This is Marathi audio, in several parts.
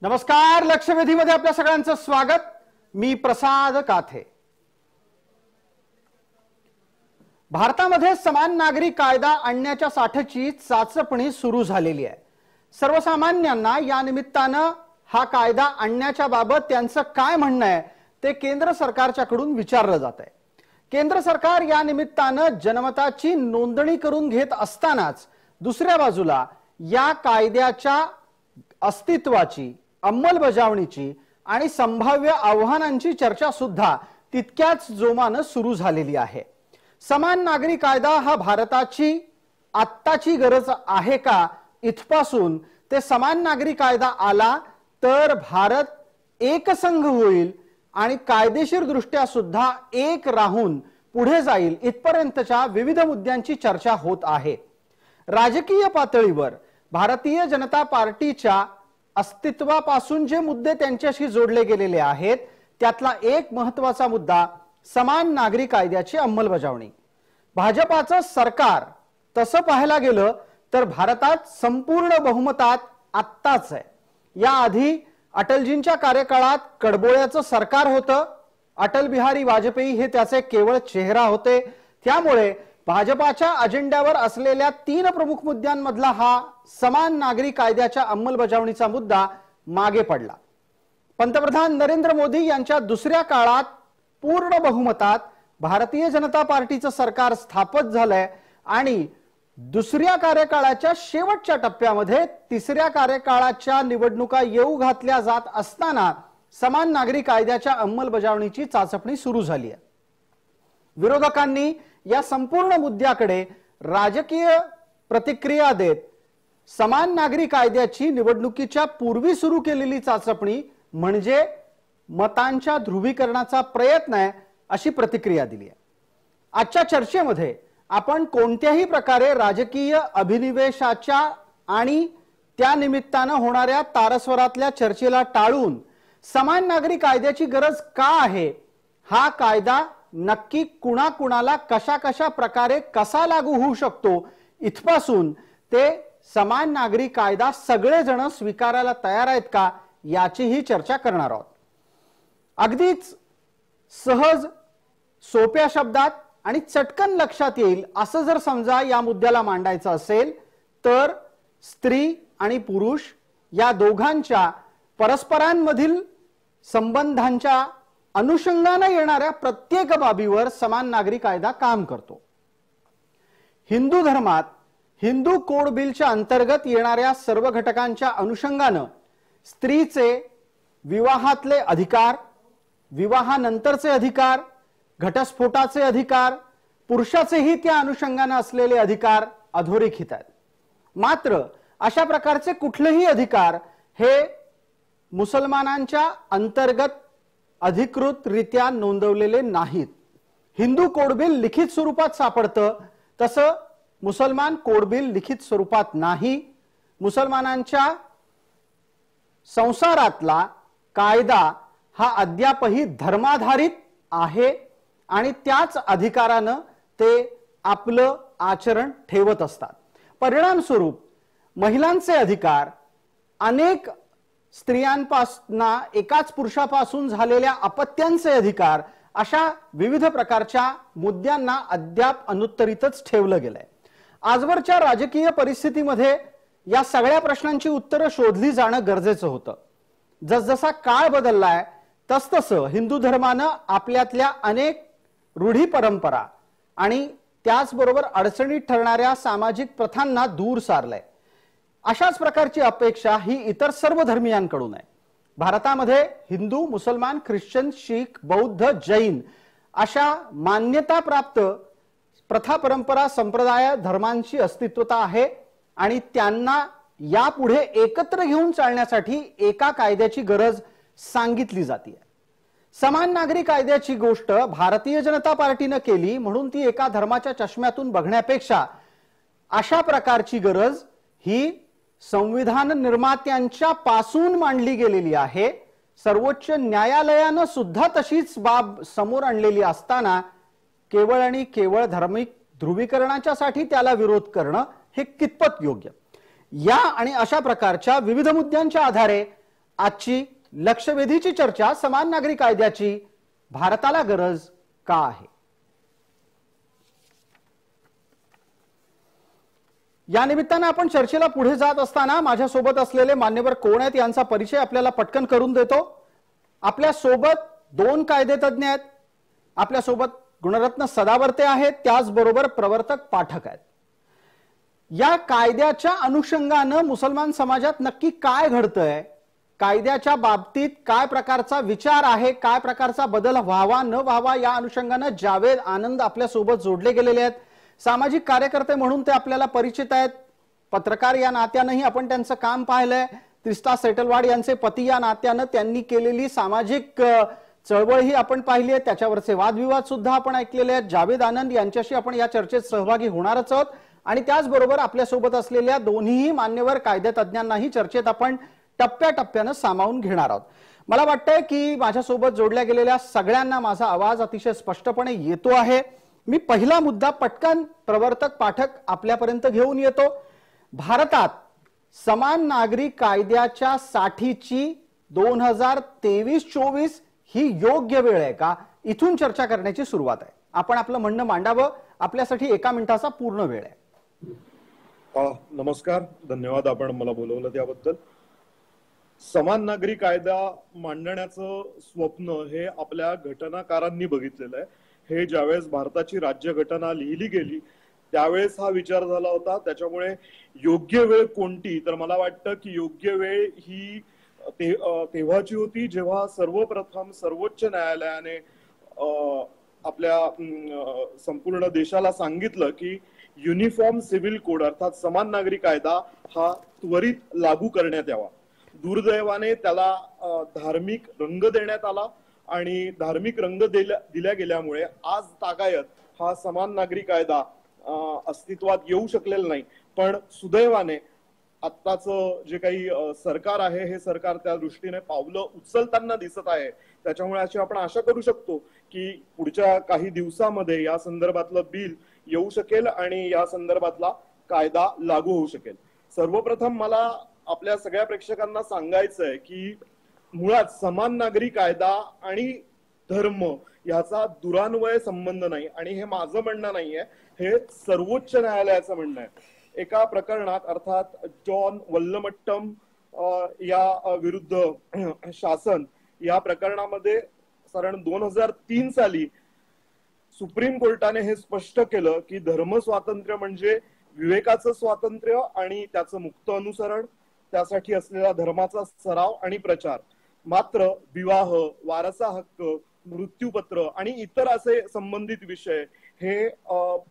नमस्कार, लक्षवेधीमध्ये आपल्या सगळ्यांचं स्वागत। मी प्रसाद काथे। भारतामध्ये समान नागरी कायदा आणण्याच्या साठीची चाचपणी सुरू झालेली आहे। सर्वसामान्यांना या निमित्ताने हा कायदा आणण्याच्या बाबत त्यांचं काय म्हणणं आहे ते केंद्र सरकारच्याकडून विचारलं जात आहे। केंद्र सरकार या निमित्ताने जनमताची नोंदणी करून घेत असतानाच दुसऱ्या बाजूला या कायद्याच्या अस्तित्वाची, अंमलबजावणीची आणि संभाव्य आव्हानांची चर्चा सुद्धा तितक्याच जोमाने सुरू झालेली आहे। समान नागरी कायदा हा भारताची आत्ताची गरज आहे का, इथपासून ते समान नागरी कायदा आला तर भारत एकसंघ होईल आणि कायदेशीर दृष्ट्या सुद्धा एक राहून पुढे जाईल, इथपर्यंतच्या विविध मुद्द्यांची चर्चा होत आहे। राजकीय पातळीवर भारतीय जनता पार्टीच्या अस्तित्वापासून जे मुद्दे त्यांच्याशी जोडले गेलेले आहेत त्यातला एक महत्त्वाचा मुद्दा समान नागरी कायद्याची अंमलबजावणी। भाजपाचं सरकार तसं पाहायला गेलं तर भारतात संपूर्ण बहुमतात आत्ताच आहे। याआधी अटलजींच्या कार्यकाळात कडबोळ्याचं सरकार होतं। अटल बिहारी वाजपेयी हे त्याचे केवळ चेहरा होते। त्यामुळे भाजपाच्या अजेंड्यावर असलेल्या 3 प्रमुख मुद्द्यांमधला हा समान नागरी कायद्याच्या अंमलबजावणीचा मुद्दा मागे पडला। पंतप्रधान नरेंद्र मोदी यांच्या दुसऱ्या काळात पूर्ण बहुमतात भारतीय जनता पार्टीचं सरकार स्थापित झालंय आणि दुसऱ्या कार्यकाळाच्या शेवटच्या टप्प्यामध्ये तिसऱ्या कार्यकाळाच्या निवडणुका येऊ घातल्या जात असताना समान नागरी कायद्याच्या अंमलबजावणीची चाचपणी सुरू झाली आहे। विरोधकांनी या संपूर्ण मुद्द्याकडे राजकीय प्रतिक्रिया देत समान नागरी कायद्याची निवडणुकीच्या पूर्वी सुरू केलेली चाचपणी म्हणजे मतांच्या ध्रुवीकरणाचा प्रयत्न आहे अशी प्रतिक्रिया दिली आहे। आजच्या चर्चेमध्ये आपण कोणत्याही प्रकारे राजकीय अभिनिवेशाच्या आणि त्या निमित्ताने होणाऱ्या तारस्वरातल्या चर्चेला टाळून समान नागरी कायद्याची गरज का आहे, हा कायदा नक्की कुणाकुणाला कशा प्रकारे कसा लागू होऊ शकतो, इथपासून ते समान नागरी कायदा सगळेजण स्वीकारायला तयार आहेत का याचीही चर्चा करणार आहोत। अगदीच सहज, सोप्या शब्दात आणि चटकन लक्षात येईल असं जर समजा या मुद्द्याला मांडायचं असेल तर स्त्री आणि पुरुष या दोघांच्या परस्परांमधील संबंधांच्या अनुषंगाने येणाऱ्या प्रत्येक बाबीवर समान नागरी कायदा काम करतो। हिंदू धर्मात हिंदू कोड बिलच्या अंतर्गत येणाऱ्या सर्व घटकांच्या अनुषंगाने स्त्रीचे विवाहातले अधिकार, विवाहानंतरचे अधिकार, घटस्फोटाचे अधिकार, पुरुषाचेही त्या अनुषंगाने असलेले अधिकार अधोरेखित आहेत। मात्र अशा प्रकारचे कुठलेही अधिकार हे मुसलमानांच्या अंतर्गत अधिकृतरित्या नोंदवलेले नाहीत। हिंदू कोड बिल लिखित स्वरूपात सापडतं, तसं मुसलमान कोड बिल लिखित स्वरूपात नाही। मुसलमानांच्या संसारातला कायदा हा अद्यापही धर्माधारित आहे आणि त्याच अधिकाराने ते आपलं आचरण ठेवत असतात। परिणाम स्वरूप महिलांचे अधिकार, अनेक स्त्रियांपासून एकाच पुरुषापासून झालेल्या अपत्यांचे अधिकार, अशा विविध प्रकारच्या मुद्द्यांना अद्याप अनुत्तरितच ठेवलं गेलंय। आजवरच्या राजकीय परिस्थितीमध्ये या सगळ्या प्रश्नांची उत्तरं शोधली जाणं गरजेचं होतं। जसजसा काळ बदललाय तसतसं हिंदू धर्मानं आपल्यातल्या अनेक रूढी परंपरा आणि त्याचबरोबर अडचणीत ठरणाऱ्या सामाजिक प्रथांना दूर सारलंय। अशाच प्रकारची अपेक्षा ही इतर सर्व धर्मियांकडून आहे। भारतामध्ये हिंदू, मुसलमान, ख्रिश्चन, शीख, बौद्ध, जैन अशा मान्यता प्राप्त प्रथा, परंपरा, संप्रदाय, धर्मांची अस्तित्वता आहे आणि त्यांना यापुढे एकत्र घेऊन चालण्यासाठी एका कायद्याची गरज सांगितली जाते। समान नागरी कायद्याची गोष्ट भारतीय जनता पार्टीने केली म्हणून ती एका धर्माच्या चष्म्यातून बघण्यापेक्षा अशा प्रकारची गरज ही संविधान निर्मात्यांच्या पासून मांडली गेलेली आहे। सर्वोच्च न्यायालयाने सुद्धा तशीच बाब समोर आणलेली असताना केवळ आणि केवळ धार्मिक ध्रुवीकरणाच्यासाठी त्याला विरोध करणं हे कितपत योग्य? या आणि अशा प्रकारच्या विविध मुद्द्यांच्या आधारे आजची लक्षवेधीची चर्चा समान नागरी कायद्याची भारताला गरज का आहे? या निमित्ताने आपण चर्चेला पुढे जात असताना माझ्यासोबत असलेले मान्यवर कोण आहेत यांचा परिचय आपल्याला पटकन करून देतो. आपल्या सोबत 2 कायदेतज्ञ आहेत. आपल्या सोबत गुणरत्न सदावर्ते आहेत, त्याचबरोबर प्रवर्तक पाठक आहेत. या कायद्याच्या अनुषंगाने मुसलमान समाजात नक्की काय घडतंय, कायद्याच्या बाबतीत काय प्रकारचा विचार आहे, काय प्रकारचा बदल व्हावा न व्हावा, या अनुषंगाने जावेद आनंद आपल्या सोबत जोडले गेलेले आहेत. सामाजिक कार्यकर्ते म्हणून ते आपल्याला परिचित आहेत. पत्रकार या नात्यानेही आपण त्यांचं काम पाहिलंय. त्रिस्ता सेटलवाड यांचे पती या नात्याने त्यांनी केलेली सामाजिक चळवळ ही आपण पाहिली आहे. त्याच्यावरचे वादविवाद सुद्धा आपण ऐकलेले आहेत. जावेद आनंद यांच्याशी आपण या चर्चेत सहभागी होणारच आहोत आणि त्याचबरोबर आपल्या सोबत असलेल्या दोन्ही मान्यवर कायदेतज्ञांनाही चर्चेत आपण टप्प्याटप्प्याने सामावून घेणार आहोत. मला वाटतंय की माझ्यासोबत जोडल्या गेलेल्या सगळ्यांना माझा आवाज अतिशय स्पष्टपणे येतो आहे. मी पहिला मुद्दा पटकन प्रवर्तक पाठक आपल्यापर्यंत घेऊन येतो. भारतात समान नागरी कायद्याच्या साठीची 2023-24 ही योग्य वेळ आहे का, इथून चर्चा करण्याची सुरुवात आहे. आपण आपलं म्हणणं मांडावं. आपल्यासाठी 1 मिनिटाचा पूर्ण वेळ आहे. नमस्कार, धन्यवाद आपण मला बोलवलं त्याबद्दल. समान नागरी कायदा मांडण्याचं स्वप्न हे आपल्या घटनाकारांनी बघितलेलं आहे. हे ज्यावेळेस भारताची राज्यघटना लिहिली गेली त्यावेळेस हा विचार झाला होता. त्याच्यामुळे योग्य वेळ कोणती, तर मला वाटतं की योग्य वेळ ही तेव्हाची होती जेव्हा सर्वप्रथम सर्वोच्च न्यायालयाने आपल्या संपूर्ण देशाला सांगितलं की युनिफॉर्म सिव्हिल कोड अर्थात समान नागरी कायदा हा त्वरित लागू करण्यात यावा. दुर्दैवाने त्याला धार्मिक रंग देण्यात आला आणि धार्मिक रंग दिल्या गेल्यामुळे आज तागायत हा समान नागरी कायदा अस्तित्वात येऊ शकलेला नाही. पण सुदैवाने आत्ताच जे काही सरकार आहे हे सरकार त्या दृष्टीने पावलं उचलताना दिसत आहे. त्याच्यामुळे अशी आपण आशा करू शकतो की पुढच्या काही दिवसामध्ये या संदर्भातलं बिल येऊ शकेल आणि या संदर्भातला कायदा लागू होऊ शकेल. सर्वप्रथम मला आपल्या सगळ्या प्रेक्षकांना सांगायचं आहे की मुळात समान नागरी कायदा आणि धर्म याचा दुरान्वय संबंध नाही आणि हे माझं म्हणणं नाहीये, हे सर्वोच्च न्यायालयाचं म्हणणं आहे. एका प्रकरणात अर्थात जॉन वल्लमट्टम या विरुद्ध शासन या प्रकरणामध्ये साधारण 2003 साली सुप्रीम कोर्टाने हे स्पष्ट केलं की धर्म स्वातंत्र्य म्हणजे विवेकाचं स्वातंत्र्य आणि त्याचं मुक्त अनुसरण, त्यासाठी असलेला धर्माचा सराव आणि प्रचार. मात्र विवाह, वारसा हक्क, मृत्यूपत्र आणि इतर असे संबंधित विषय हे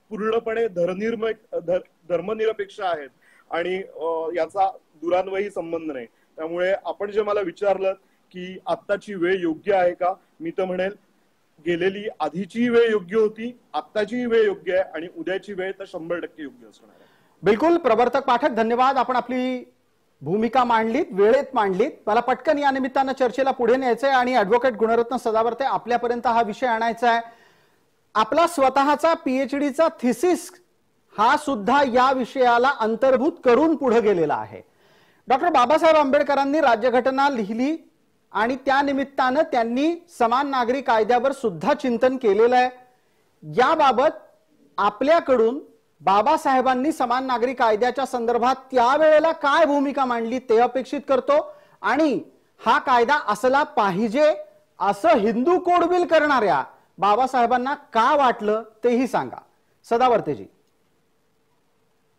पूर्णपणे धर्मनिरपेक्ष आहेत आणि याचा दुरान्वयी संबंध नाही. त्यामुळे आपण जे मला विचारलं की आत्ताची वेळ योग्य आहे का, मी तर म्हणेल गेलेली आधीची वेळ योग्य होती, आत्ताची वेळ योग्य आहे आणि उद्याची वेळ तर 100% योग्य असणार आहे. बिलकुल प्रवर्तक पाठक, धन्यवाद. आपण आपली भूमिका मांडलीत, वेळेत मांडलीत. मला पटकन या निमित्तानं चर्चेला पुढे न्यायचंय आणि ॲडव्होकेट गुणरत्न सदावर्ते आपल्यापर्यंत हा विषय आणायचा आहे. आपला स्वतःचा पीएचडीचा थिसिस हा सुद्धा या विषयाला अंतर्भूत करून पुढे गेलेला आहे. डॉक्टर बाबासाहेब आंबेडकरांनी राज्यघटना लिहिली आणि त्या निमित्तानं त्यांनी समान नागरी कायद्यावर सुद्धा चिंतन केलेलं आहे. याबाबत आपल्याकडून बाबासाहेबांनी समान नागरी कायद्याच्या संदर्भात त्यावेळेला काय भूमिका मांडली ते अपेक्षित करतो आणि हा कायदा असला पाहिजे असं हिंदू कोड बिल करणाऱ्या बाबासाहेबांना का वाटलं तेही सांगा. सदावर्तेजी.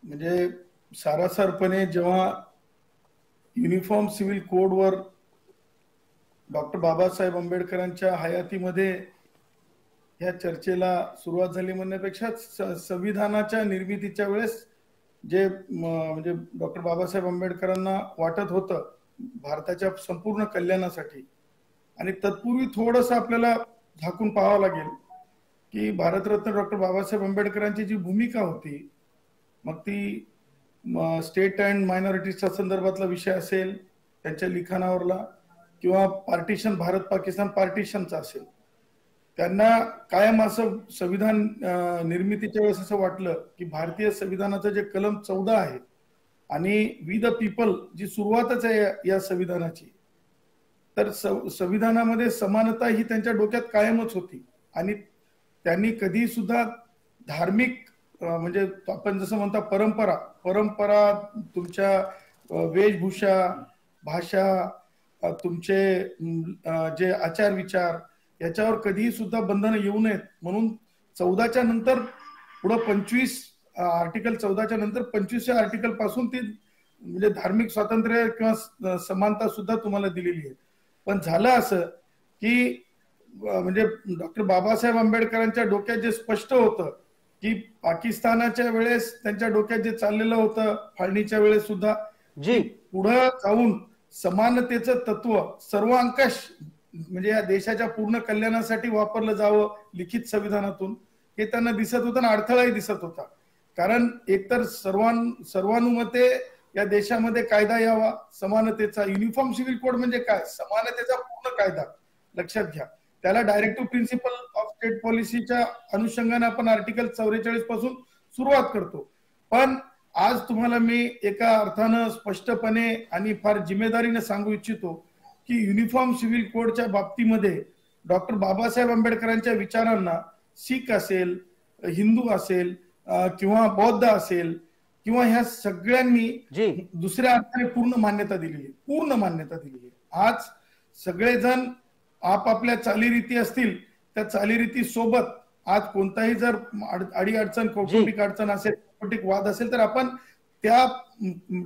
म्हणजे सारासारपणे जेव्हा युनिफॉर्म सिव्हिल कोडवर डॉक्टर बाबासाहेब आंबेडकरांच्या हयातीमध्ये या चर्चेला सुरुवात झाली म्हणण्यापेक्षा संविधानाच्या निर्मितीच्या वेळेस जे म्हणजे डॉक्टर बाबासाहेब आंबेडकरांना वाटत होतं भारताच्या संपूर्ण कल्याणासाठी आणि तत्पूर्वी थोडंसं आपल्याला झाकून पाहावं लागेल की भारतरत्न डॉक्टर बाबासाहेब आंबेडकरांची जी भूमिका होती, मग ती स्टेट अँड मायनॉरिटीजच्या संदर्भातला विषय असेल त्यांच्या लिखाणावरला किंवा पार्टिशन, भारत पाकिस्तान पार्टिशनचा असेल, त्यांना कायम असं संविधान निर्मितीच्या वेळेस असं वाटलं की भारतीय संविधानाचं जे कलम 14 आहे आणि वी द पीपल जी सुरुवातच आहे या संविधानाची, तर संविधानामध्ये समानता ही त्यांच्या डोक्यात कायमच होती आणि त्यांनी कधी सुद्धा धार्मिक म्हणजे आपण जसं म्हणता परंपरा तुमच्या वेशभूषा भाषा तुमचे जे आचार विचार याच्यावर कधीही सुद्धा बंधनं येऊ नयेत म्हणून 14च्या नंतर पुढे 25 आर्टिकल 14च्या नंतर 25व्या आर्टिकल पासून ती म्हणजे धार्मिक स्वातंत्र्य किंवा समानता सुद्धा तुम्हाला दिलेली आहे. पण झालं असं की म्हणजे डॉक्टर बाबासाहेब आंबेडकरांच्या डोक्यात जे स्पष्ट होतं की पाकिस्तानाच्या वेळेस त्यांच्या डोक्यात जे चाललेलं होतं फाळणीच्या वेळेस सुद्धा पुढे जाऊन समानतेचं तत्व सर्वांकश म्हणजे या देशाच्या पूर्ण कल्याणासाठी वापरलं जावं लिखित संविधानातून हे त्यांना दिसत होतं आणि अडथळाही दिसत होता. कारण एकतर सर्वानुमते या देशामध्ये कायदा यावा समानतेचा. युनिफॉर्म सिव्हिल कोड म्हणजे काय? समानतेचा पूर्ण कायदा. लक्षात घ्या. त्याला डायरेक्टिव्ह प्रिन्सिपल ऑफ स्टेट पॉलिसीच्या अनुषंगाने आपण आर्टिकल 44 पासून सुरुवात करतो. पण आज तुम्हाला मी एका अर्थानं स्पष्टपणे आणि फार जिम्मेदारीने सांगू इच्छितो की युनिफॉर्म सिव्हिल कोडच्या बाबतीमध्ये डॉक्टर बाबासाहेब आंबेडकरांच्या विचारांना शीख असेल, हिंदू असेल किंवा बौद्ध असेल किंवा ह्या सगळ्यांनी दुसऱ्या अर्थाने पूर्ण मान्यता दिलेली आहे. आज सगळेजण आपापल्या चालीरीती असतील त्या चालीरीती सोबत आज कोणताही जर अडीअडचण कौटुंबिक अडचण असेल कौटुंबिक वाद असेल तर आपण त्या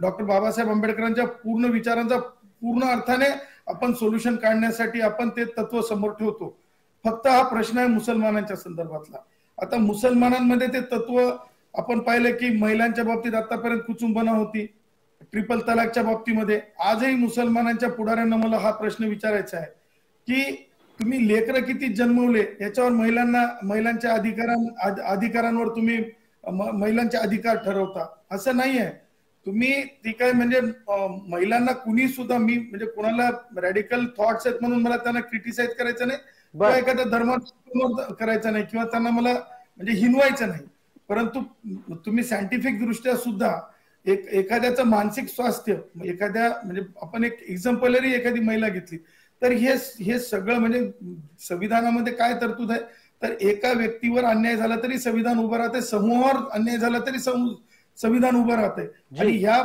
डॉक्टर बाबासाहेब आंबेडकरांच्या पूर्ण विचारांचा पूर्ण अर्थाने आपण सोल्युशन काढण्यासाठी आपण ते तत्व समोर ठेवतो. फक्त हा प्रश्न आहे मुसलमानांच्या संदर्भातला. आता मुसलमानांमध्ये ते तत्व आपण पाहिलं की महिलांच्या बाबतीत आतापर्यंत कुचुंबना होती, ट्रिपल तलाकच्या बाबतीमध्ये. आजही मुसलमानांच्या पुढाऱ्यांना मला हा प्रश्न विचारायचा आहे की तुम्ही लेकरं किती जन्मवले याच्यावर महिलांच्या अधिकारांवर तुम्ही महिलांचे अधिकार ठरवता. असं नाहीये. तुम्ही ती काय म्हणजे महिलांना कुणी सुद्धा मी म्हणजे कोणाला रॅडिकल थॉट्स आहेत म्हणून मला त्यांना क्रिटिसाइज करायचं नाही किंवा एखाद्या धर्मात करायचं नाही किंवा त्यांना मला म्हणजे हिनवायचं नाही. परंतु तुम्ही सायंटिफिक दृष्ट्या सुद्धा एखाद्याचं मानसिक स्वास्थ्य एखाद्या म्हणजे आपण एक एक्झाम्पलरी एखादी महिला घेतली तर हे सगळं म्हणजे संविधानामध्ये काय तरतूद आहे तर एका व्यक्तीवर अन्याय झाला तरी संविधान उभं राहते, समूहावर अन्याय झाला तरी संविधान उभं राहते. आणि या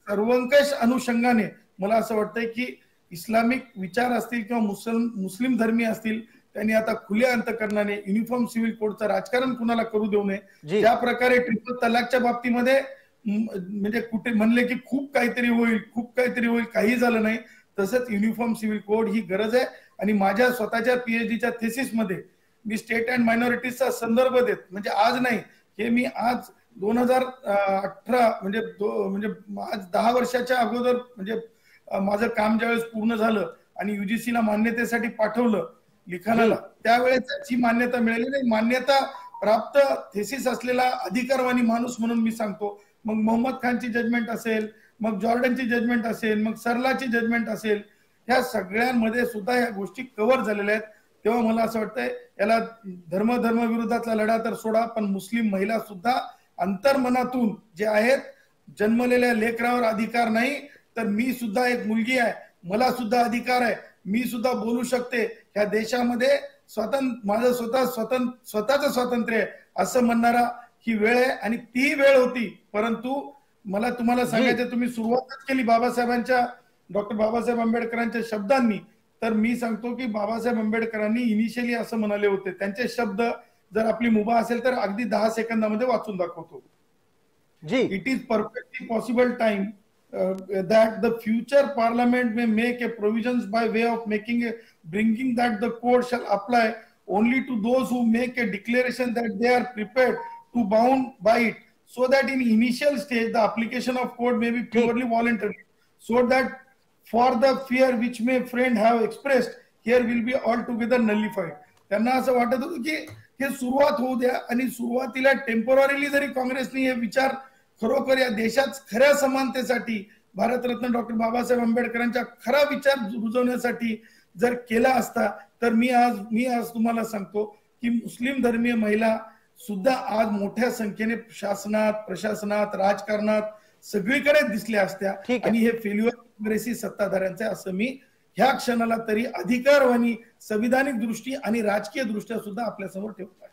सर्वंकष अनुषंगाने मला असं वाटतंय की इस्लामिक विचार असतील किंवा मुस्लिम धर्मीय असतील त्यांनी आता खुल्या अंतकरणाने युनिफॉर्म सिव्हिल कोडचं राजकारण कुणाला करू देऊ नये. ज्या प्रकारे ट्रिपल तलाकच्या बाबतीमध्ये म्हणजे कुठे म्हणले की खूप काहीतरी होईल काही झालं नाही, तसंच युनिफॉर्म सिव्हिल कोड ही गरज आहे. आणि माझ्या स्वतःच्या पीएचडीच्या थेसिस मध्ये मी स्टेट अँड मायनॉरिटीजचा संदर्भ देत म्हणजे आज नाही हे मी आज 2018 म्हणजे आज 10 वर्षाच्या अगोदर म्हणजे माझं काम ज्यावेळेस पूर्ण झालं आणि युजीसीला मान्यतेसाठी पाठवलं लिखाणाला त्यावेळेस त्याची मान्यता मिळाली नाही. मान्यता प्राप्त थेसिस असलेला अधिकारवाणी माणूस म्हणून मी सांगतो. मग मोहम्मद खानची जजमेंट असेल, मग जॉर्डनची जजमेंट असेल, मग सरलाची जजमेंट असेल, ह्या सगळ्यांमध्ये सुद्धा ह्या गोष्टी कव्हर झालेल्या आहेत. तेव्हा मला असं वाटतंय याला धर्म विरोधातला लढा तर सोडा, पण मुस्लिम महिला सुद्धा अंतर्मनातून जे आहेत जन्मलेल्या लेकरावर अधिकार नाही तर मी सुद्धा एक मुलगी आहे, मला सुद्धा अधिकार आहे, मी सुद्धा बोलू शकते, ह्या देशामध्ये माझं स्वतःचं स्वातंत्र्य आहे असं म्हणणारा ही वेळ आहे. आणि ती वेळ होती. परंतु मला तुम्हाला सांगायचं तुम्ही सुरुवातच केली डॉक्टर बाबासाहेब आंबेडकरांच्या शब्दांनी, तर मी सांगतो की बाबासाहेब आंबेडकरांनी इनिशियली असं म्हणाले होते. त्यांचे शब्द जर आपली मुभा असेल तर अगदी 10 सेकंदामध्ये वाचून दाखवतो. It is perfectly possible time that the future parliament may make a provisions by way of bringing that the code shall apply only to those who make a declaration that they are prepared to bound by it, so that in initial stage the application of code may be purely voluntary, so that for the fear which may friend have expressed here will be altogether nullified. त्यांना असं वाटत होतं की हे सुरुवात होऊ द्या आणि सुरुवातीला टेम्पररीली जरी काँग्रेसने हे विचार खरोखर या देशात खऱ्या समानतेसाठी भारतरत्न डॉक्टर बाबासाहेब आंबेडकरांच्या खरा विचार रुजवण्यासाठी जर केला असता तर मी आज तुम्हाला सांगतो की मुस्लिम धर्मीय महिला सुद्धा आज मोठ्या संख्येने शासनात, प्रशासनात, राजकारणात सगळीकडे दिसल्या असत्या. आणि हे फेल्युअर काँग्रेसी सत्ताधाऱ्यांचे असं मी ह्या क्षणाला तरी अधिकारवाणी संविधानिक दृष्टी आणि राजकीय दृष्ट्या सुद्धा आपल्यासमोर ठेवत आहे.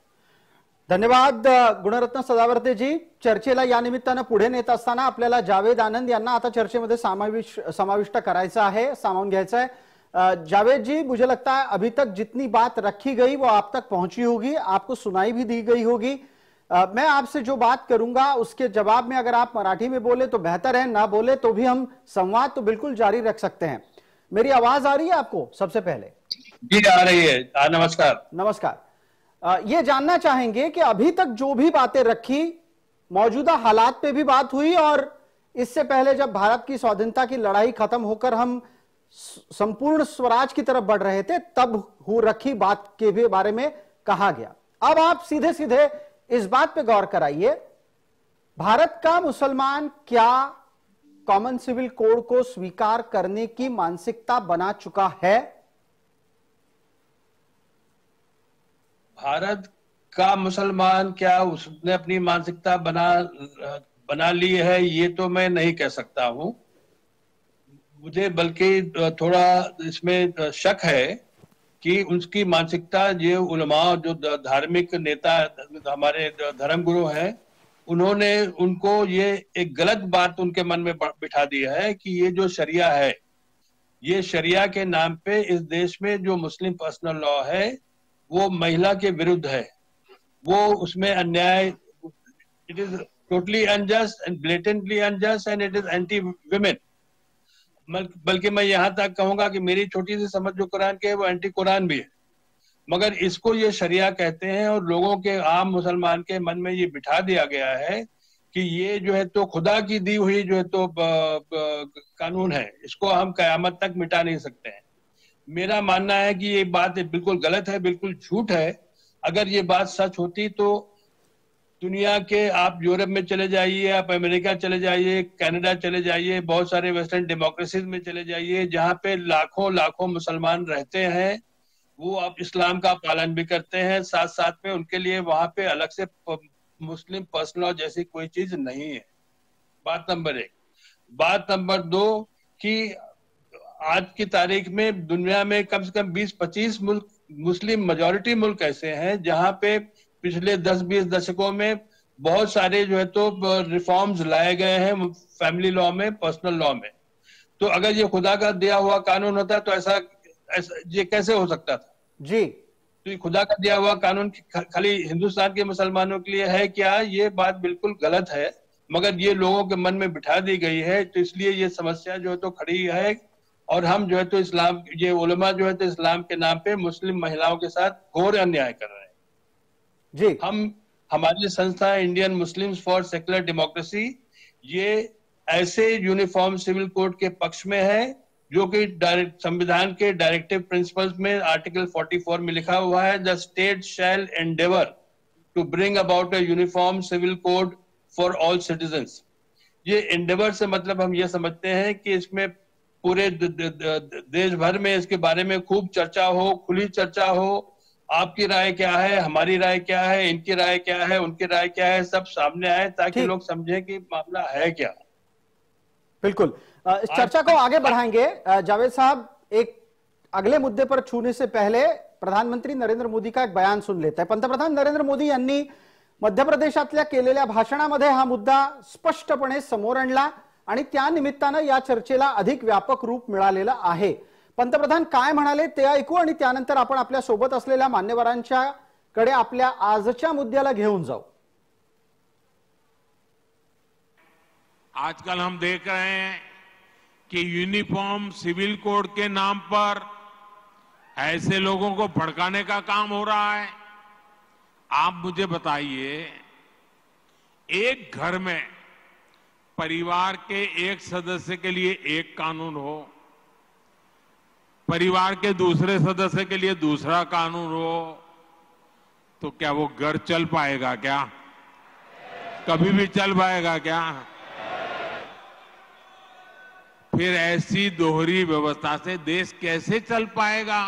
धन्यवाद गुणरत्न सदावर्तेजी. चर्चेला या निमित्तानं पुढे नेत असताना आपल्याला जावेद आनंद यांना आता चर्चेमध्ये समाविष्ट करायचं है, सामावून घ्यायचं है. जावेद जी, मुझे लगता है अभी तक जितनी बात रखी गई वो आप तक पहुंची होगी, आपको सुनाई भी दी गई होगी. मैं आपसे जो बात करूंगा उसके जवाब में अगर आप मराठी में बोले तो बेहतर है, ना बोले तो भी हम संवाद तो बिल्कुल जारी रख सकते हैं. मेरी आवाज आ रही है आपको? सबसे पहले जी आ रही है. नमस्कार. नमस्कार. ये जानना चाहेंगे कि अभी तक जो भी बातें रखी, मौजूदा हालात पे भी बात हुई और इससे पहले जब भारत की स्वाधीनता की लड़ाई खत्म होकर हम संपूर्ण स्वराज की तरफ बढ़ रहे थे तब हो रखी बात के भी बारे में कहा गया. अब आप सीधे सीधे इस बात पे गौर कराइए, भारत का मुसलमान क्या कॉमन सिविल कोड को स्वीकार करने की मानसिकता बना चुका है? भारत का मुसलमान क्या उसने अपनी मानसिकता बना ली है, ये तो मैं नहीं कह सकता हूं. मुझे बल्कि थोड़ा इसमें शक है कि उनकी मानसिकता, ये उलमा जो धार्मिक नेता हमारे धर्मगुरु हैं, उन्होंने उनको ये एक गलत बात उनके मन में बिठा दी है कि ये जो शरिया है, ये शरिया के नाम पे इस देश में जो मुस्लिम पर्सनल लॉ है वो महिला के विरुद्ध है. वो उसमें अन्याय, it is totally unjust end blatantly unjust end it is anti women. बल्कि मैं यहां तक कहूंगा कि मेरी छोटी सी समझ जो कुरान के है वो एंटी कुरान भी है. मगर इसको ये शरिया कहते हैं और लोगों के, आम मुसलमान के मन में ये बिठा दिया गया है कि ये जो है तो खुदा की दी हुई जो है तो कानून है, इसको हम कयामत तक मिटा नहीं सकते हैं. मेरा मानना है कि ये बात बिल्कुल गलत है, बिल्कुल झूठ है. अगर ये बात सच होती तो दुनिया के, आप यूरोप में चले जाइए, आप अमेरिका चले जाइए, कनाडा चले जाइए, बहुत सारे वेस्टर्न डेमोक्रेसीज में चले जाइए, जहाँ पे लाखों लाखों मुसलमान रहते हैं, वो अब इस्लाम का पालन भी करते हैं, साथ साथ में उनके लिए वहां पे अलग से मुस्लिम पर्सनल लॉ जैसी कोई चीज नहीं है. बात नंबर 1. बात नंबर 2 कि आज की तारीख में दुनिया में कम से कम 20-25 मुल्क, मुस्लिम मेजॉरिटी मुल्क ऐसे हैं जहां पे पिछले 10-20 दशकों में बहुत सारे जो है तो रिफॉर्म्स लाए गए हैं फैमिली लॉ में, पर्सनल लॉ में. तो अगर ये खुदा का दिया हुआ कानून होता तो ऐसा ये कैसे हो सकता था जी? तो ये खुदा का दिया हुआ कानून खाली हिंदुस्तान के मुसलमानों के लिए है क्या? ये बात बिल्कुल गलत है, मगर ये लोगों के मन में बिठा दी गई है. तो इसलिए ये समस्या जो है तो खड़ी है और हम जो है तो इस्लाम, ये उलमा जो है तो इस्लाम के नाम पे मुस्लिम महिलाओं के साथ घोर अन्याय कर रहे हैं जी. हमारी संस्था Indian Muslims for secular democracy ये ऐसे यूनिफॉर्म सिविल कोड के पक्ष में है जो कि संविधान के डायरेक्टिव प्रिंसिपल्स में आर्टिकल 44 में लिखा हुआ है, the state shall endeavour to bring about a uniform civil code for all citizens. ये एंडेवर से मतलब हम ये समझते हैं कि इसमें पूरे देश भर में इसके बारे में खूब चर्चा हो, खुली चर्चा हो. आपकी राय क्या है, हमारी राय क्या है, इनकी राय क्या है, उनकी राय क्या है, सब सामने आए ताकि लोग समझें कि मामला है क्या. बिल्कुल. इस चर्चा को आगे बढ़ाएंगे. जावेद साहब, एक अगले मुद्दे पर छूने से पहले प्रधानमंत्री नरेंद्र मोदी का एक बयान सुन लेते हैं. पंतप्रधान नरेंद्र मोदी यांनी मध्य प्रदेशातल्या केलेल्या भाषणामध्ये हा मुद्दा स्पष्टपणे समोर आणला आणि त्या निमित्तानं या चर्चेला अधिक व्यापक रूप मिळालेलं आहे. पंतप्रधान काय म्हणाले ते ऐकू आणि त्यानंतर आपण आपल्या सोबत असलेल्या मान्यवरांच्या कडे आपल्या आजच्या मुद्द्याला घेऊन जाऊ. आजकल हम देख रहे हैं कि यूनिफॉर्म सिविल कोड के नाम पर ऐसे लोगों को भड़काने का काम हो रहा है. आप मुझे बताइए, एक घर में परिवार के एक सदस्य के लिए एक कानून हो, परिवार के दूसरे सदस्य के लिए दूसरा कानून हो, तो क्या वो घर चल पाएगा क्या? कभी भी चल पाएगा क्या? फिर ऐसी दोहरी व्यवस्था से देश कैसे चल पाएगा?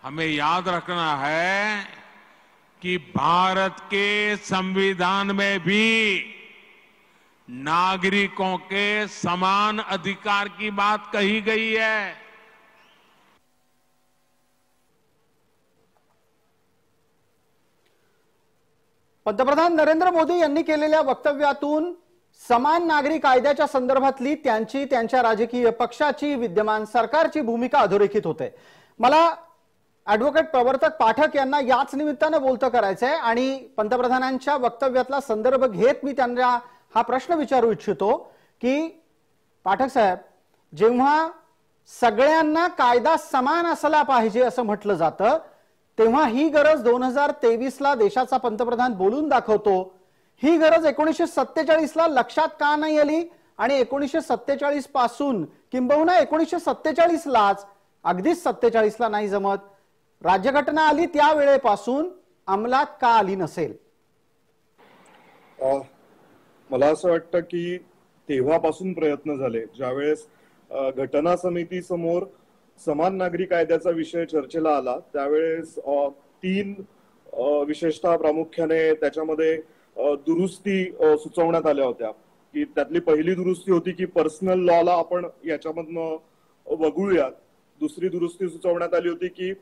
हमें याद रखना है कि भारत के संविधान में भी नागरिकों के समान अधिकार की बात कही गई है. पंतप्रधान नरेंद्र मोदी यांनी केलेल्या वक्तव्यातून समान नागरी कायद्याच्या संदर्भातली त्यांच्या राजकीय पक्षाची, विद्यमान सरकारची भूमिका अधोरेखित होते. मला ॲडव्होकेट प्रवर्तक पाठक यांना याच निमित्तानं बोलतं करायचंय आणि पंतप्रधानांच्या वक्तव्यातला संदर्भ घेत मी त्यांना हा प्रश्न विचारू इच्छितो की पाठक साहेब, जेव्हा सगळ्यांना कायदा समान असला पाहिजे असं म्हटलं जातं, तेव्हा ही गरज 2023ला देशाचा पंतप्रधान बोलून दाखवतो. ही गरज 1947ला लक्षात का नाही आली आणि 1947 पासून किंबहुना 1947लाच, अगदीच 47ला नाही जमत, राज्यघटना आली त्यावेळेपासून अंमलात का आली नसेल? मला असं वाटतं की तेव्हापासून प्रयत्न झाले. ज्यावेळेस घटना समिती समोर समान नागरी कायद्याचा विषय चर्चेला आला त्यावेळेस 3 विशेषतः प्रामुख्याने त्याच्यामध्ये दुरुस्ती सुचवण्यात आल्या होत्या. की त्यातली पहिली दुरुस्ती होती की पर्सनल लॉला आपण याच्यामधनं वगळूयात. दुसरी दुरुस्ती सुचवण्यात आली होती की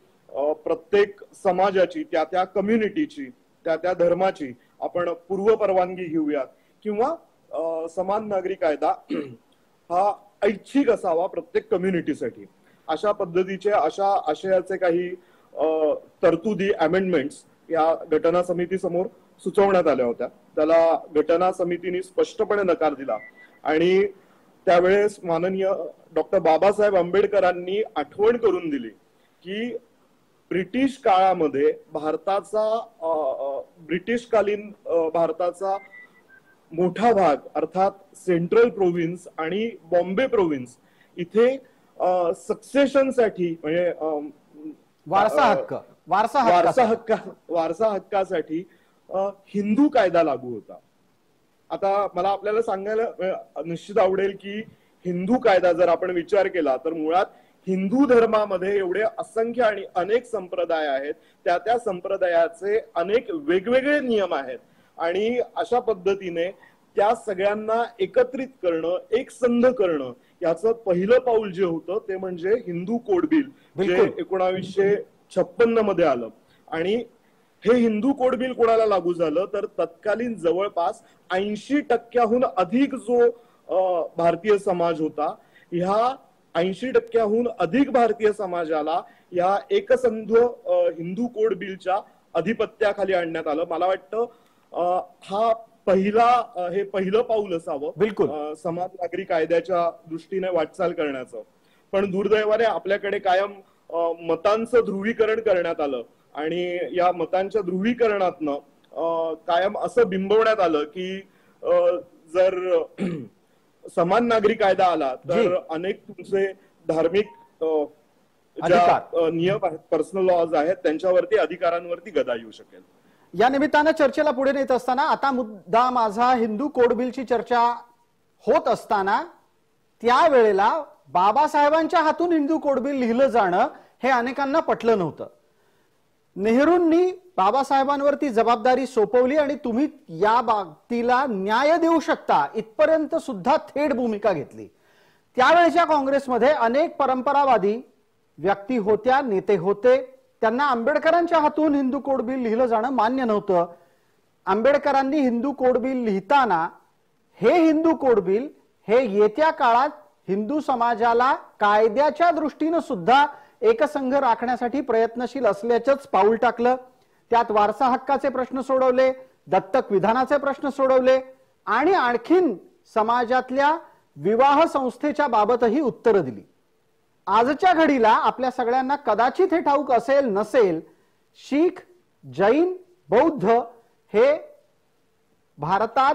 प्रत्येक समाजाची, त्या कम्युनिटीची, त्या धर्माची आपण पूर्व परवानगी घेऊयात किंवा समान नागरी कायदा हा ऐच्छिक असावा प्रत्येक कम्युनिटीसाठी. अशा पद्धतीचे, अशा आशयाचे काही तरतुदी, अमेंडमेंट्स या घटना समिती समोर सुचवण्यात आल्या होत्या. त्याला घटना समितीने स्पष्टपणे नकार दिला आणि त्यावेळेस माननीय डॉक्टर बाबासाहेब आंबेडकरांनी आठवण करून दिली की ब्रिटिश काळामध्ये ब्रिटिशकालीन भारताचा मोठा भाग अर्थात सेंट्रल प्रोव्हिन्स आणि बॉम्बे प्रोव्हिन्स इथे सक्सेशनसाठी म्हणजे वारसा हक्कासाठी हिंदू कायदा लागू होता. आता मला आपल्याला सांगायला निश्चित आवडेल की हिंदू कायदा जर आपण विचार केला तर मुळात हिंदू धर्मामध्ये एवढे असंख्य आणि अनेक संप्रदाय आहेत, त्या संप्रदायाचे अनेक वेगवेगळे नियम आहेत आणि अशा पद्धतीने त्या सगळ्यांना एकत्रित करणं, एक संध करणं, याचं पहिलं पाऊल जे होतं ते म्हणजे हिंदू कोड बिल, जे 1956 मध्ये आलं. आणि हे हिंदू कोड बिल कोणाला लागू झालं तर तत्कालीन जवळपास 80% अधिक जो भारतीय समाज होता, ह्या 80% अधिक भारतीय समाजाला या एकसंध हिंदू कोड बिलच्या अधिपत्याखाली आणण्यात आलं. मला वाटतं हा हे पहिलं पाऊल असावं समान नागरी कायद्याच्या दृष्टीने वाटचाल करण्याचं. पण दुर्दैवाने आपल्याकडे कायम मतांचं ध्रुवीकरण करण्यात आलं आणि या मतांच्या ध्रुवीकरणातनं कायम असं बिंबवण्यात आलं की जर समान नागरी कायदा आला तर अनेक तुमचे धार्मिक ज्या नियम आहेत, पर्सनल लॉज आहेत, त्यांच्यावरती, अधिकारांवरती गदा येऊ शकेल. या निमित्तानं चर्चेला पुढे नेत असताना आता मुद्दा माझा हिंदू कोड बिलची चर्चा होत असताना त्यावेळेला बाबासाहेबांच्या हातून हिंदू कोड बिल लिहिलं जाणं हे अनेकांना पटलं नव्हतं. नेहरूंनी बाबासाहेबांवरती जबाबदारी सोपवली आणि तुम्ही या बाबतीला न्याय देऊ शकता इथपर्यंत सुद्धा थेट भूमिका घेतली. त्यावेळेच्या काँग्रेसमध्ये अनेक परंपरावादी व्यक्ती होत्या, नेते होते. त्यांना आंबेडकरांच्या हातून हिंदू कोड बिल लिहिलं जाणं मान्य नव्हतं. आंबेडकरांनी हिंदू कोड बिल लिहिताना हे हिंदू कोड बिल हे येत्या काळात हिंदू समाजाला कायद्याच्या दृष्टीनं सुद्धा एकसंघ राखण्यासाठी प्रयत्नशील असल्याचंच पाऊल टाकलं. त्यात वारसा हक्काचे प्रश्न सोडवले, दत्तक विधानाचे प्रश्न सोडवले आणि आणखीन समाजातल्या विवाह संस्थेच्या बाबतही उत्तरं दिली. आजच्या घडीला आपल्या सगळ्यांना कदाचित हे ठाऊक असेल नसेल, शीख, जैन, बौद्ध हे भारतात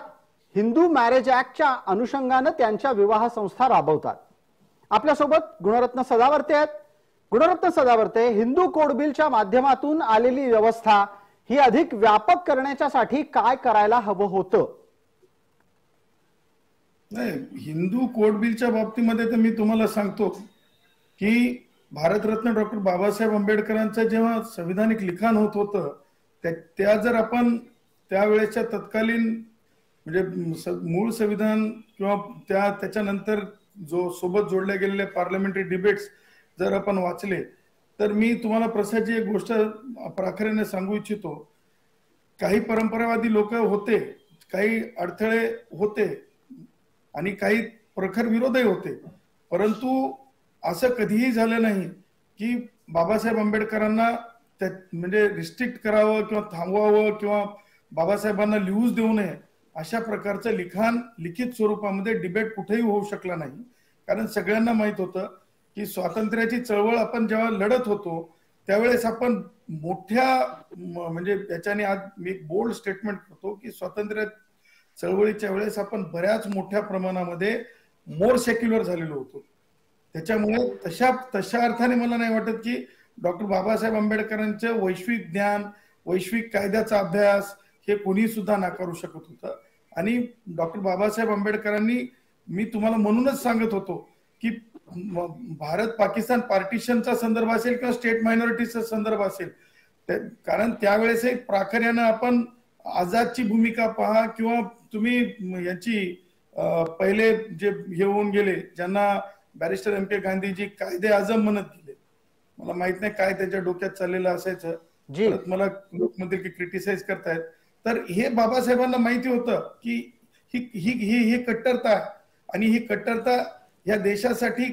हिंदू मॅरेज ऍक्टच्या अनुषंगानं त्यांच्या विवाह संस्था राबवतात. आपल्यासोबत गुणरत्न सदावर्ते आहेत. गुणरत्न सदावर्ते, हिंदू कोड बिलच्या माध्यमातून आलेली व्यवस्था ही अधिक व्यापक करण्यासाठी काय करायला हवं होतं? नाही, हिंदू कोड बिलच्या बाबतीमध्ये तर मी तुम्हाला सांगतो की भारतरत्न डॉक्टर बाबासाहेब आंबेडकरांचं जेव्हा संविधानिक लिखाण होत होतं त्या जर आपण त्यावेळेच्या तत्कालीन म्हणजे मूळ संविधान किंवा त्याच्यानंतर जो सोबत जोडल्या गेलेल्या पार्लमेंटरी डिबेट्स जर आपण वाचले तर मी तुम्हाला प्रसादची एक गोष्ट प्राखऱ्याने सांगू इच्छितो काही परंपरावादी लोक होते, काही अडथळे होते आणि काही प्रखर विरोधही होते, परंतु असं कधीही झालं नाही की बाबासाहेब आंबेडकरांना म्हणजे रिस्ट्रिक्ट करावं किंवा थांबवावं किंवा बाबासाहेबांना लिहूच देऊ नये अशा प्रकारचं लिखाण लिखित स्वरूपामध्ये डिबेट कुठेही होऊ शकला नाही. कारण सगळ्यांना माहित होतं की स्वातंत्र्याची चळवळ आपण जेव्हा लढत होतो त्यावेळेस आपण मोठ्या म्हणजे याच्याने आज मी एक बोल्ड स्टेटमेंट करतो की स्वातंत्र्य चळवळीच्या वेळेस आपण बऱ्याच मोठ्या प्रमाणामध्ये मोर सेक्युलर झालेलो होतो. त्याच्यामुळे तशा अर्थाने मला नाही वाटत की डॉक्टर बाबासाहेब आंबेडकरांचं वैश्विक ज्ञान, वैश्विक कायद्याचा अभ्यास हे कोणी सुद्धा नाकारू शकत होतं. आणि डॉक्टर बाबासाहेब आंबेडकरांनी, मी तुम्हाला म्हणूनच सांगत होतो की भारत पाकिस्तान पार्टिशनचा संदर्भ असेल किंवा स्टेट मायनॉरिटीचा संदर्भ असेल, कारण त्यावेळेसही प्राखर्यानं आपण आझादची भूमिका पहा किंवा तुम्ही याची पहिले जे हे होऊन गेले ज्यांना बॅरिस्टर एम के गांधीजी कायदे आजम म्हणत गेले, मला माहित नाही काय त्याच्या डोक्यात चाललेलं असायचं, परत मला लोक म्हणतील की क्रिटिसाइज करतायत. तर हे बाबासाहेबांना माहिती होतं की ही कट्टरता आहे आणि ही कट्टरता या देशासाठी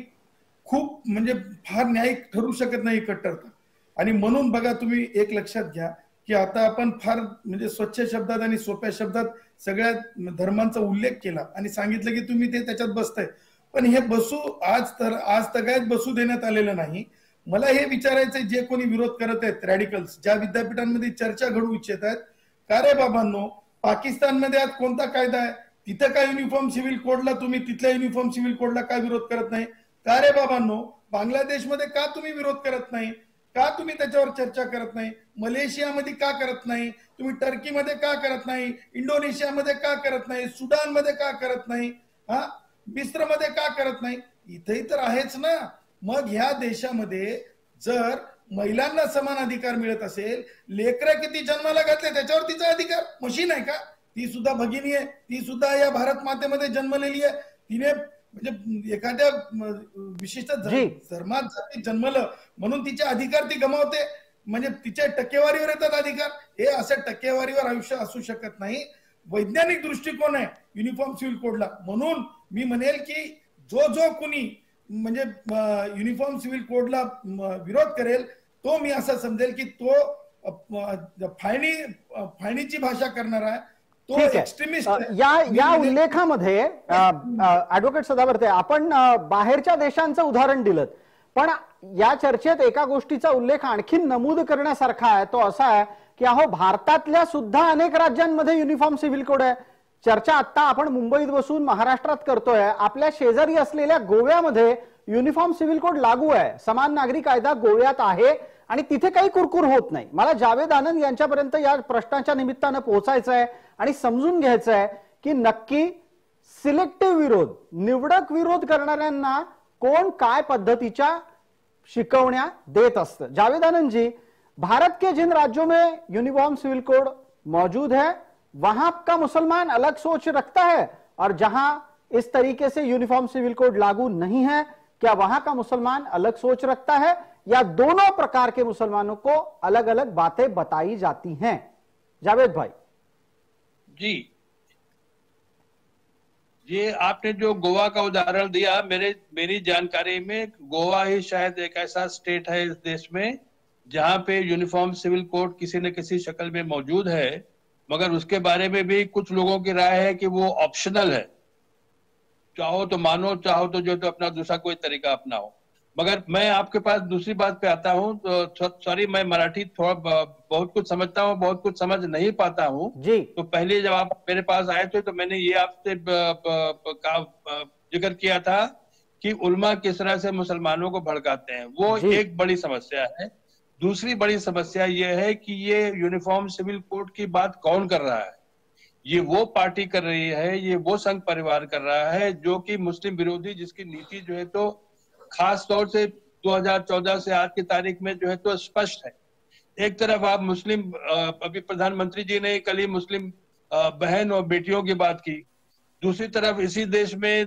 खूप म्हणजे फार न्यायिक ठरू शकत नाही कट्टरता. आणि म्हणून बघा तुम्ही एक लक्षात घ्या की आता आपण फार म्हणजे स्वच्छ शब्दात आणि सोप्या शब्दात सगळ्या धर्मांचा उल्लेख केला आणि सांगितलं की तुम्ही ते त्याच्यात बसताय, पण हे बसू आज तगायत बसू देण्यात आलेलं नाही. मला हे विचारायचंय जे कोणी विरोध करत आहेत रॅडिकल्स, ज्या विद्यापीठांमध्ये चर्चा घडवू इच्छित आहेत, का रे बाबांनो पाकिस्तानमध्ये आज कोणता कायदा आहे, तिथं काय युनिफॉर्म सिव्हिल कोडला तुम्ही तिथल्या युनिफॉर्म सिव्हिल कोडला काय विरोध करत नाही? का रे बाबांनो बांगलादेशमध्ये का तुम्ही विरोध करत नाही? का तुम्ही त्याच्यावर चर्चा करत नाही? मलेशियामध्ये का करत नाही? तुम्ही टर्कीमध्ये का करत नाही? इंडोनेशियामध्ये का करत नाही? सुडानमध्ये का करत नाही? मिस्रमध्ये का करत नाही? इथेही तर आहेच ना. मग ह्या देशामध्ये जर महिलांना समान अधिकार मिळत असेल, लेकरं किती जन्माला घातले त्याच्यावर तिचा अधिकार, मशीन आहे का? ती सुद्धा भगिनी आहे, ती सुद्धा या भारत मातेमध्ये जन्मलेली आहे, तिने म्हणजे एखाद्या विशिष्ट धर्मात जन्मलं म्हणून तिचे अधिकार ती गमावते, म्हणजे तिच्या टक्केवारीवर येतात अधिकार. हे असं टक्केवारीवर आयुष्य असू शकत नाही. वैज्ञानिक दृष्टिकोन आहे युनिफॉर्म सिव्हिल कोडला. म्हणून मी म्हणेल की जो कुणी म्हणजे युनिफॉर्म सिव्हिल कोडला विरोध करेल तो मी असं समजेल की तो फाळणीची भाषा करणार आहे, तो एक्स्ट्रीमिस्ट. या उल्लेखामध्ये ऍडव्होकेट सदावर्ते आपण बाहेरच्या देशांचं उदाहरण दिलं, पण या चर्चेत एका गोष्टीचा उल्लेख आणखी नमूद करण्यासारखा आहे, तो असा आहे की अहो भारतातल्या सुद्धा अनेक राज्यांमध्ये युनिफॉर्म सिव्हिल कोड आहे. चर्चा आता आपण मुंबईत बसून महाराष्ट्रात करतोय, आपल्या शेजारी असलेल्या गोव्यामध्ये युनिफॉर्म सिव्हिल कोड लागू आहे, समान नागरी कायदा गोव्यात आहे आणि तिथे काही कुरकुर होत नाही. मला जावेद आनंद यांच्यापर्यंत या प्रश्नाच्या निमित्तानं पोहोचायचं आहे आणि समजून घ्यायचं आहे की नक्की सिलेक्टिव्ह विरोध, निवडक विरोध करणाऱ्यांना कोण काय पद्धतीच्या शिकवण्या देत असतं. जावेद आनंद जी, भारत के जिन राज्यों में यूनिफॉर्म सिविल कोड मौजूद है वहां का मुसलमान अलग सोच रखता है और जहां इस तरीके से यूनिफॉर्म सिविल कोड लागू नहीं है, क्या वहां का मुसलमान अलग सोच रखता है या दोनों प्रकार के मुसलमानों को अलग अलग बातें बताई जाती हैं? जावेद भाई जी, ये आपने जो गोवा का उदाहरण दिया, मेरी जानकारी में गोवा ही शायद एक ऐसा स्टेट है इस देश में जहां पे यूनिफॉर्म सिविल कोड किसी न किसी शक्ल में मौजूद है, मगर उसके बारे में भी कुछ लोगों की राय है कि वो ऑप्शनल है, चाहो तो मानो, चाहो तो जो तो अपना दूसरा कोई तरीका अपनाओ. मगर मैं आपके पास दूसरी बात पे आता हूँ, तो सॉरी मैं मराठी थोड़ा बहुत कुछ समझता हूँ, बहुत कुछ समझ नहीं पाता हूँ जी. तो पहले जब आप मेरे पास आए थे तो मैंने ये आपसे जिक्र किया था कि उल्मा किस तरह से मुसलमानों को भड़काते हैं, वो एक बड़ी समस्या है. दूसरी बड़ी समस्या ये है कि ये यूनिफॉर्म सिविल कोड की बात कौन कर रहा है? ये वो पार्टी कर रही है, ये वो संघ परिवार कर रहा है जो कि मुस्लिम विरोधी, जिसकी नीति जो है तो खास तौर से 2014 से आज की तारीख में जो है तो स्पष्ट है. एक तरफ आप मुस्लिम, अभी प्रधानमंत्री जी ने कल ही मुस्लिम बहन और बेटियों की बात की, दूसरी तरफ इसी देश में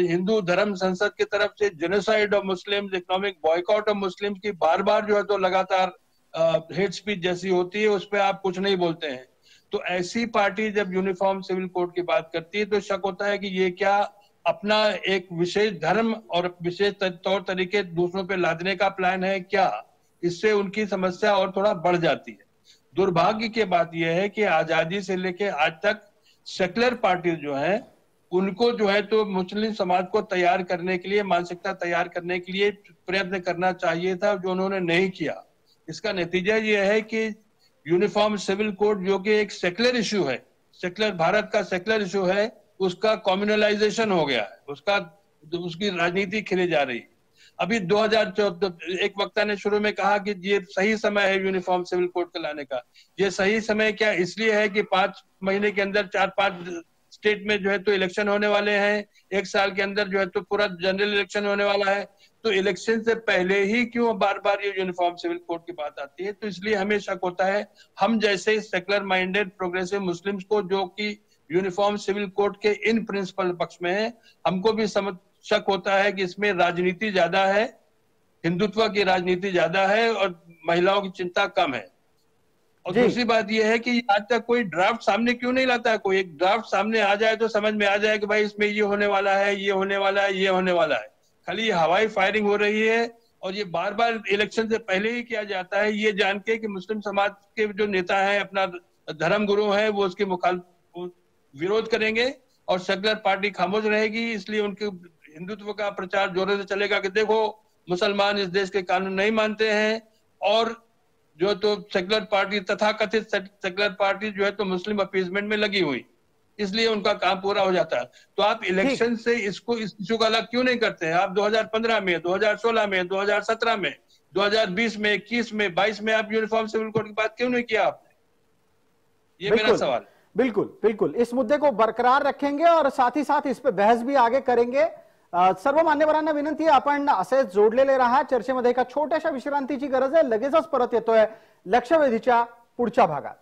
हिंदू धर्म संसद की तरफ से genocide of Muslims, economic boycott of Muslims की बार बार जो है तो लगातार हेट स्पीच जैसी होती है, उस पर आप कुछ नहीं बोलते हैं. तो ऐसी पार्टी जब यूनिफॉर्म सिविल कोड की बात करती है तो शक होता है कि ये क्या अपना एक विशेष धर्म और विशेष तौर तरीके दूसरों पे लादने का प्लान है क्या? इससे उनकी समस्या और थोड़ा बढ़ जाती है। दुर्भाग्य की बात यह है कि आजादी से लेके आज तक सेक्युलर पार्टी जो है उनको जो है तो मुस्लिम समाज को तैयार करने के लिए, मानसिकता तैयार करने के लिए प्रयत्न करना चाहिए था, जो उन्होंने नहीं किया। इसका नतीजा यह है कि यूनिफॉर्म सिविल कोड जो कि एक सेक्युलर इशू है, सेक्युलर भारत का सेक्युलर इशू है, उसका कम्युनलाइजेशन हो गया है, उसकी राजनीति खेली जा रही है। अभी 2014 एक वक्ता ने शुरू में कहा कि ये सही समय है यूनिफॉर्म सिविल कोड को लाने का। ये सही समय क्या इसलिए है कि 5 महीने के अंदर 4-5 स्टेट में जो है तो इलेक्शन होने वाले हैं, 1 साल के अंदर जो है तो पूरा जनरल इलेक्शन होने वाला है, तो इलेक्शन से पहले ही क्यों बार बार ये यूनिफॉर्म सिविल कोड की बात आती है? तो इसलिए हमें शक होता है, हम जैसे सेक्युलर माइंडेड प्रोग्रेसिव मुस्लिम्स को जो कि यूनिफॉर्म सिविल कोड के इन प्रिंसिपल पक्ष में है, हमको भी शक होता है कि इसमें राजनीति ज्यादा है, हिंदुत्व की राजनीति ज्यादा है और महिलाओं की चिंता कम है। और दूसरी बात यह है कि आज तक कोई ड्राफ्ट सामने क्यों नहीं लाता है? कोई एक ड्राफ्ट सामने आ जाए तो समझ में आ जाए कि भाई इसमें ये होने वाला है, ये होने वाला है, ये होने वाला है। खाली ये हवाई फायरिंग हो रही है और ये बार बार इलेक्शन से पहले ही किया जाता है, ये जान के कि मुस्लिम समाज के जो नेता हैं, अपना धर्म गुरु है, वो उसकी विरोध करेंगे और सेक्युलर पार्टी खामोश रहेगी। इसलिए उनके हिंदुत्व का प्रचार जोरों से चलेगा कि देखो मुसलमान इस देश के कानून नहीं मानते हैं, और जो तो सेक्युलर पार्टी, तथाकथित सेक्युलर पार्टी जो है तो मुस्लिम अपीजमेंट में लगी हुई, इसलिए उनका काम पूरा हो जाता है। तो आप इलेक्शन से इस इशू का अलग क्यों नहीं करते हैं? आप 2015 में, 2016 में, 2017 में, 2020 में, 21 में, 22 में आप यूनिफॉर्म सिविल कोड की बात क्यों नहीं किया आपने? ये मेरा सवाल। बिल्कुल बिल्कुल, इस मुद्दे को बरकरार रखेंगे और साथ ही साथ इस पे बहस भी आगे करेंगे। सर्व मान्यवरांना विनंती आहे, आपण असेच जोडलेले राहा। चर्चेमध्ये एका छोट्याशा विश्रांतीची गरज आहे, लगेचच परत येतोय लक्षवेधीच्या पुढच्या भागात।